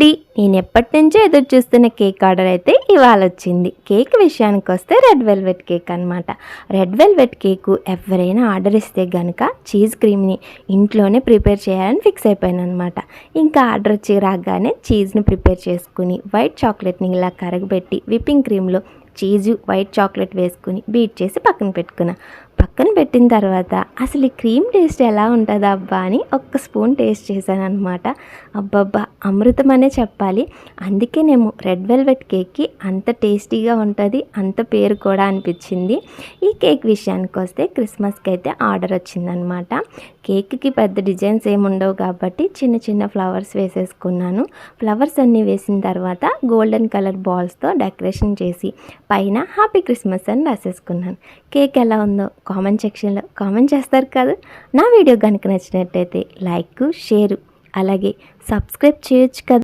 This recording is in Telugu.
అండి, నేను ఎప్పటి నుంచో ఎదురు చూస్తున్న కేక్ ఆర్డర్ అయితే ఇవాళ వచ్చింది. కేక్ విషయానికి వస్తే రెడ్ వెల్వెట్ కేక్ అనమాట. రెడ్ వెల్వెట్ కేకు ఎవరైనా ఆర్డర్ ఇస్తే కనుక చీజ్ క్రీమ్ని ఇంట్లోనే ప్రిపేర్ చేయాలని ఫిక్స్ అయిపోయాను అనమాట. ఇంకా ఆర్డర్ వచ్చి రాగానే చీజ్ని ప్రిపేర్ చేసుకుని వైట్ చాక్లెట్ని ఇలా కరగబెట్టి విప్పింగ్ క్రీమ్లో చీజు వైట్ చాక్లెట్ వేసుకుని బీట్ చేసి పక్కన పెట్టిన తర్వాత అసలు ఈ క్రీమ్ టేస్ట్ ఎలా ఉంటుందా అబ్బా అని ఒక్క స్పూన్ టేస్ట్ చేశాను అనమాట. అబ్బబ్బా అమృతం అనే చెప్పాలి. అందుకేనేమో రెడ్ వెల్వెట్ కేక్కి అంత టేస్టీగా ఉంటుంది, అంత పేరు కూడా అనిపించింది. ఈ కేక్ విషయానికి వస్తే క్రిస్మస్కి అయితే ఆర్డర్ వచ్చిందనమాట. కేక్కి పెద్ద డిజైన్స్ ఏమి ఉండవు కాబట్టి చిన్న చిన్న ఫ్లవర్స్ వేసేసుకున్నాను. ఫ్లవర్స్ అన్నీ వేసిన తర్వాత గోల్డెన్ కలర్ బాల్స్తో డెకరేషన్ చేసి పైన హ్యాపీ క్రిస్మస్ అని రాసేసుకున్నాను. కేక్ ఎలా ఉందో కామెంట్ సెక్షన్లో కామెంట్ చేస్తారు కదా. నా వీడియో కనుక నచ్చినట్టయితే లైక్, షేర్ అలాగే సబ్స్క్రైబ్ చేయొచ్చు కదా.